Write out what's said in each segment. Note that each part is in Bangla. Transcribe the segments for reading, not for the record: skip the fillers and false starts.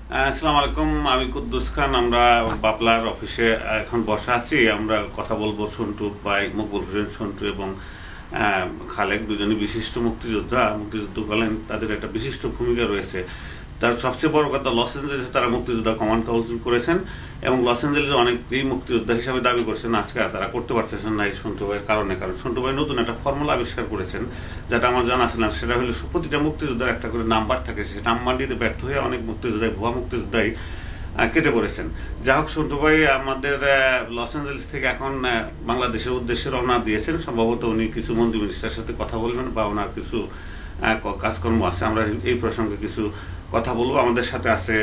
আসসালামু আলাইকুম, আমি কুদ্দুস খান। আমরা বাপলার অফিসে এখন বসা আছি। আমরা কথা বলবো সন্টু ভাই, মকবুল হোসেন সন্টু এবং খালেক, দুজনই বিশিষ্ট মুক্তিযুদ্ধকালীন তাদের একটা বিশিষ্ট ভূমিকা রয়েছে। তার সবচেয়ে বড় কথা, লস এঞ্জেলেসে তারা মুক্তিযোদ্ধা কমান্ড কাউন্সিল করেছেন এবং লস এঞ্জেলেসে অনেকেই মুক্তিযোদ্ধা হিসাবে দাবি করছেন। আজকে তারা করতে পারতেছেন না এই সন্টু ভাইয়ের কারণে। কারণ সন্টু ভাই নতুন একটা ফর্মুলা আবিষ্কার করেছেন, যেটা আমার জানা ছিল না। সেটা হলো প্রতিটা মুক্তিযোদ্ধার একটা করে নাম্বার থাকে, সেই নাম্বার দিতে ব্যর্থ হয়ে অনেক মুক্তিযোদ্ধাই, ভুয়া মুক্তিযোদ্ধাই কেটে পড়েছেন। যা হোক, সন্টু ভাই আমাদের লস এঞ্জেলেস থেকে এখন বাংলাদেশের উদ্দেশ্যে রওনা দিয়েছেন। সম্ভবত উনি কিছু মন্ত্রী মিনিস্টারের সাথে কথা বলবেন বা ওনার কিছু কাজকর্ম আছে। আমরা এই প্রসঙ্গে কিছু কথা বলবো। আমাদের সাথে আছে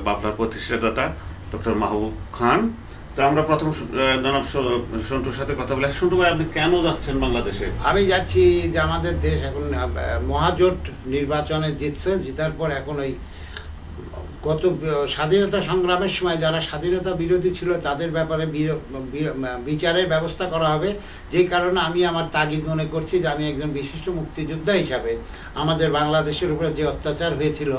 বাপলার প্রতিষ্ঠাতা ডক্টর মাহবুব খান। তো আমরা প্রথম জনাব সন্টুর সাথে কথা বলি। সন্টু ভাই, আপনি কেন যাচ্ছেন বাংলাদেশে? আমি যাচ্ছি যে আমাদের দেশ এখন মহাজোট নির্বাচনে জিতছে, জিতার পর এখন ওই গত স্বাধীনতা সংগ্রামের সময় যারা স্বাধীনতা বিরোধী ছিল তাদের ব্যাপারে বিচারের ব্যবস্থা করা হবে। যেই কারণে আমি আমার তাগিদ মনে করছি যে আমি একজন বিশিষ্ট মুক্তিযোদ্ধা হিসাবে আমাদের বাংলাদেশের উপরে যে অত্যাচার হয়েছিল,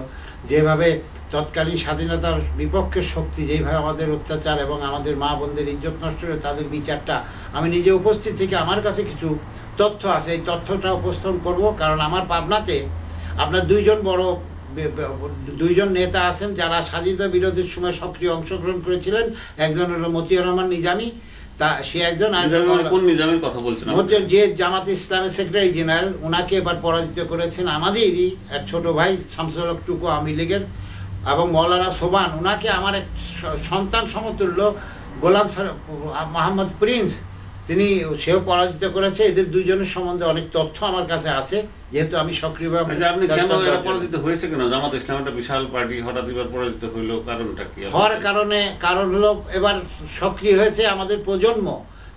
যেভাবে তৎকালীন স্বাধীনতার বিপক্ষের শক্তি যেভাবে আমাদের অত্যাচার এবং আমাদের মা বোনদের ইজ্জত নষ্ট করে তাদের বিচারটা আমি নিজে উপস্থিত থেকে আমার কাছে কিছু তথ্য আছে, এই তথ্যটা উপস্থাপন করব। কারণ আমার পাবনাতে আপনার দুইজন নেতা আছেন যারা স্বাধীনতা বিরোধীর সময় সক্রিয় অংশগ্রহণ করেছিলেন। একজন হলো মতিউর রহমান নিজামী, তা সে একজন, যে জামাত ইসলামের সেক্রেটারি জেনারেল, ওনাকে এবার পরাজিত করেছেন আমাদেরই এক ছোট ভাই শামসুল হক টুকু আওয়ামী লীগের, এবং মৌলানা সোবান, ওনাকে আমার এক সন্তান সমতুল্য গোলাম মোহাম্মদ প্রিন্স, সেও পরাজিত করেছে। এদের দুইজনের সম্বন্ধে অনেক তথ্য আমার কাছে আছে, যেহেতু আমি সক্রিয়ভাবে। পরাজিত হয়েছে কেন? জামাত ইসলাম একটা বিশাল পার্টি, হঠাৎ এবার পরাজিত হইলো, কারণটা কি? হওয়ার কারণ হলো এবার সক্রিয় হয়েছে আমাদের প্রজন্ম।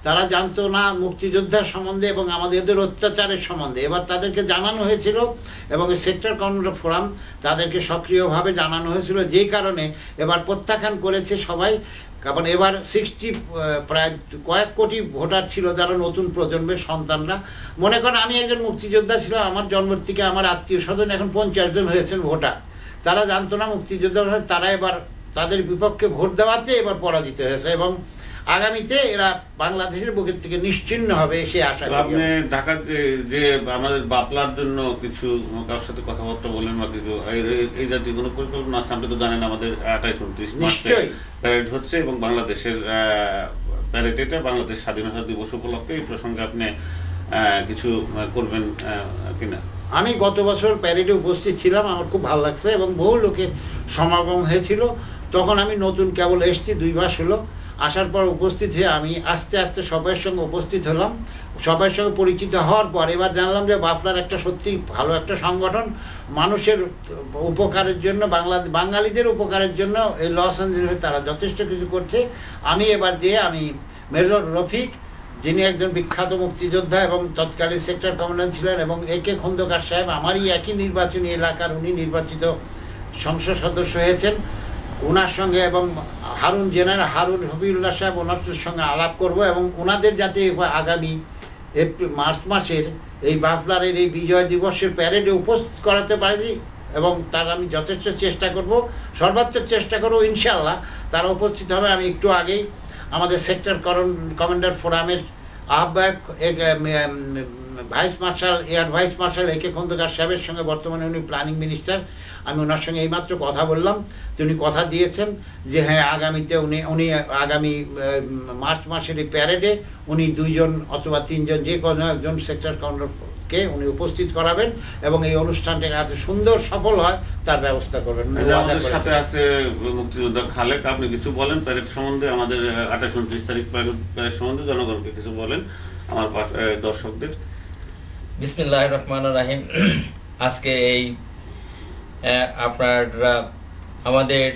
তারা জানতো না মুক্তিযোদ্ধার সম্বন্ধে এবং আমাদের অত্যাচারের সম্বন্ধে। এবার তাদেরকে জানানো হয়েছিল এবং সেক্টর কমান্ডার ফোরাম তাদেরকে সক্রিয়ভাবে জানানো হয়েছিল, যেই কারণে এবার প্রত্যাখ্যান করেছে সবাই। কারণ এবার প্রায় কয়েক কোটি ভোটার ছিল যারা নতুন প্রজন্মের সন্তানরা। মনে করেন আমি একজন মুক্তিযোদ্ধা ছিলাম, আমার জন্মের থেকে আমার আত্মীয় স্বজন এখন 50 জন হয়েছেন ভোটার। তারা জানতো না মুক্তিযোদ্ধা, তারা এবার তাদের বিপক্ষে ভোট দেওয়াতে এবার পরাজিত হয়েছে এবং আগামীতে এরা বাংলাদেশের বুকের থেকে নিশ্চিহ্ন হবে সে আশা করি। আপনি ঢাকার যে আমাদের বাপলার জন্য কিছু কারোর সাথে কথাবার্তা বলেন বা কিছু এই জাতীয় কোনো পরিকল্পনা আছে? আপনি তো জানেন আমাদের 28-29 মার্চে প্যারেড হচ্ছে এবং বাংলাদেশের প্যারেড, এটা বাংলাদেশ স্বাধীনতা দিবস উপলক্ষে। এই প্রসঙ্গে আপনি কিছু করবেন কিনা? আমি গত বছর প্যারেডে উপস্থিত ছিলাম, আমার খুব ভালো লাগছে এবং বহু লোকের সমাগম হয়েছিল। তখন আমি নতুন কেবল এসেছি, 2 মাস হলো। আসার পর উপস্থিত হয়ে আমি আস্তে আস্তে সবার সঙ্গে উপস্থিত হলাম। সবার সঙ্গে পরিচিত হওয়ার পর এবার জানলাম যে বাপলার একটা সত্যি ভালো একটা সংগঠন, মানুষের উপকারের জন্য, বাঙালিদের উপকারের জন্য এই লস এঞ্জেলেসে তারা যথেষ্ট কিছু করছে। আমি এবার আমি মেজর রফিক, যিনি একজন বিখ্যাত মুক্তিযোদ্ধা এবং তৎকালীন সেক্টর কমান্ডার ছিলেন, এবং একে খন্দকার সাহেব আমারই একই নির্বাচনী এলাকার, উনি নির্বাচিত সংসদ সদস্য হয়েছেন, ওনার সঙ্গে, এবং হারুন হবিউল্লাহ সাহেব, ওনার সঙ্গে আলাপ করব এবং ওনাদের যাতে আগামী মার্চ মাসের এই বাপলারের এই বিজয় দিবসের প্যারেডে উপস্থিত করাতে পারি এবং তার আমি যথেষ্ট চেষ্টা করব, সর্বাত্মক চেষ্টা করব। ইনশাআল্লাহ তারা উপস্থিত হবে। আমি একটু আগেই আমাদের সেক্টর কমান্ডার ফোরামের আহ্বায়ক এয়ার ভাইস মার্শাল একে খন্দকার সাহেবের সঙ্গে, বর্তমানে উনি প্ল্যানিং মিনিস্টার, আমি ওনার সঙ্গে এইমাত্র কথা বললাম। তিনি কথা দিয়েছেন যে হ্যাঁ, আগামীতে উনি আগামী মার্চ মাসের এই প্যারেডে উনি 2 জন অথবা 3 জন, যে কোনো একজন সেক্টর কমান্ডারকে উনি উপস্থিত করাবেন এবং এই অনুষ্ঠানটা যাতে সুন্দর সফল হয় তার ব্যবস্থা করবেন। আমাদের সাথে আছে মুক্তিযোদ্ধা খালেক। আপনি কিছু বলেন প্যারেড সম্বন্ধে, আমাদের 28-29 তারিখ প্যারেড সম্বন্ধে জনগণকে কিছু বলেন, আমার দর্শকদের। বিসমিল্লাহির রহমানির রহিম। আজকে এই আপনার আমাদের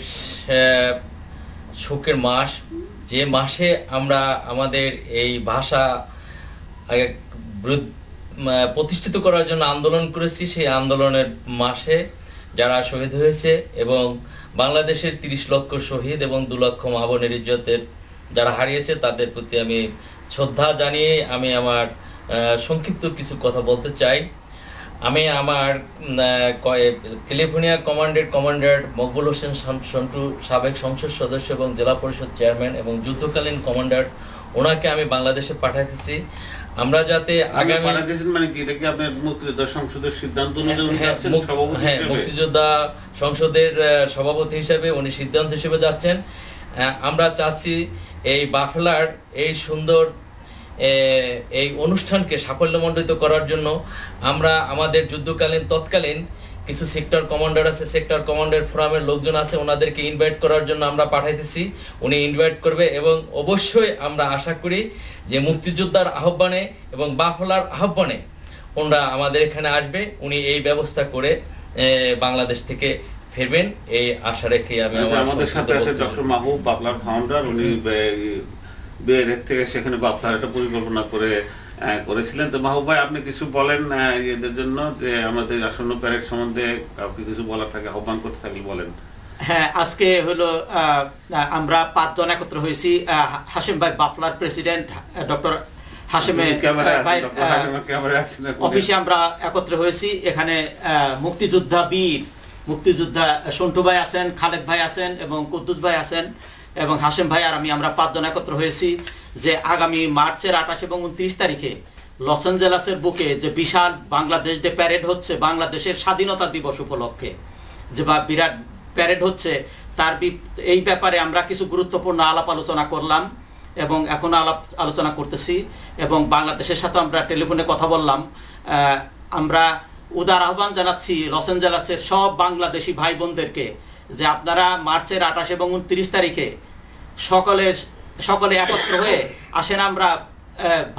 শোকের মাস, যে মাসে আমরা আমাদের এই ভাষা প্রতিষ্ঠিত করার জন্য আন্দোলন করেছি, সেই আন্দোলনের মাসে যারা শহীদ হয়েছে এবং বাংলাদেশের 30 লক্ষ শহীদ এবং 2 লক্ষ মা বোনের ইজ্জতের যারা হারিয়েছে তাদের প্রতি আমি শ্রদ্ধা জানিয়ে আমি আমার সংক্ষিপ্ত কিছু কথা বলতে চাই। আমি আমার ক্যালিফোর্নিয়া কমান্ডের কমান্ডার মকবুল হোসেন সন্টু, সাবেক সংসদ সদস্য এবং জেলা পরিষদ চেয়ারম্যান এবং যুদ্ধকালীন কমান্ডার, ওনাকে আমি বাংলাদেশে পাঠাইতেছি। আমরা যাতে আগামী মানে কি, এটা কি আপনার মুক্তিযোদ্ধা সংসদের সিদ্ধান্ত অনুযায়ী যাচ্ছেন? হ্যাঁ, মুক্তিযোদ্ধা সংসদের সভাপতি হিসেবে উনি সিদ্ধান্ত হিসেবে যাচ্ছেন। আমরা চাচ্ছি এই বাফলার এই সুন্দর এই অনুষ্ঠানকে সাফল্যমণ্ডিত করার জন্য আমরা আমাদের যুদ্ধকালীন তৎকালীন কিছু সেক্টর কমান্ডার আছে, সেক্টর কমান্ডার ফোরামের লোকজন আছে, ওনাদেরকে ইনভাইট করার জন্য আমরা পাঠাইতেছি। উনি ইনভাইট করবে এবং অবশ্যই আমরা আশা করি যে মুক্তিযোদ্ধার আহ্বানে এবং বাফলার আহ্বানে ওনারা আমাদের এখানে আসবে। উনি এই ব্যবস্থা করে বাংলাদেশ থেকে ফিরবেন এই আশা রেখে আমি আমাদের সাথে আছে ডক্টর মাহবুব, বাফলার ফাউন্ডার। উনি বের থেকে সেখানে বাফলার একটা পরিকল্পনা করেছিলেন। তো মাহবুব ভাই, আপনি কিছু বলেন এদের জন্য, যে আমাদের আসন্ন প্যারেড সম্বন্ধে কাউকে কিছু বলার থাকে, আহ্বান করতে থাকলে বলেন। হ্যাঁ, আজকে হলো আমরা 5 জন একত্র হয়েছি। হাশেম ভাই বাফলার প্রেসিডেন্ট, ডক্টর হাশেমের অফিসে আমরা একত্র হয়েছি। এখানে মুক্তিযোদ্ধা বীর, মুক্তিযোদ্ধা সন্টু ভাই আছেন, খালেক ভাই আছেন এবং কুদ্দুস ভাই আছেন এবং হাশেম ভাই আর আমরা 5 জন একত্র হয়েছি যে আগামী মার্চের 28 এবং 29 তারিখে লস অ্যাঞ্জেলেসের বুকে যে বিশাল বাংলাদেশ ডে প্যারেড হচ্ছে, বাংলাদেশের স্বাধীনতা দিবস উপলক্ষে যে বিরাট প্যারেড হচ্ছে, তার এই ব্যাপারে আমরা কিছু গুরুত্বপূর্ণ আলাপ আলোচনা করলাম এবং এখন আলোচনা করতেছি এবং বাংলাদেশের সাথে আমরা টেলিফোনে কথা বললাম। আমরা উদার আহ্বান জানাচ্ছি লস অ্যাঞ্জেলেসের সব বাংলাদেশি ভাই বোনদেরকে যে আপনারা মার্চের 28 এবং 29 তারিখে সকলে একত্র হয়ে আসেন। আমরা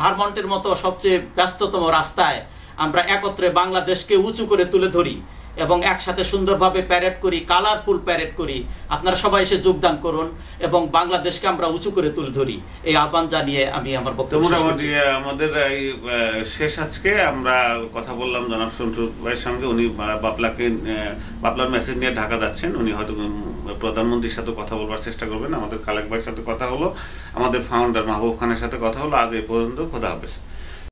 ভারমন্টের মতো সবচেয়ে ব্যস্ততম রাস্তায় আমরা একত্রে বাংলাদেশকে উঁচু করে তুলে ধরি এবং একসাথে সুন্দরভাবে প্যারেড করি, কালারফুল প্যারেড করি। আপনারা সবাই এসে যোগদান করুন এবং বাংলাদেশকে আমরা উঁচু করে তুলে ধরি, এই আহ্বান জানিয়ে আমি আমার বক্তব্য শেষ করছি। আমাদের এই শেষ আজকে আমরা কথা বললাম জনাব সন্টু ভাইয়ের সঙ্গে। উনি বাফলার মেসেজ নিয়ে ঢাকা যাচ্ছেন। উনি হয়তো প্রধানমন্ত্রীর সাথে কথা বলবার চেষ্টা করবেন। আমাদের খালেক ভাইয়ের সাথে কথা হলো, আমাদের ফাউন্ডার মাহবুব খানের সাথে কথা হলো। আজ এই পর্যন্ত, খোদা হাফেজ।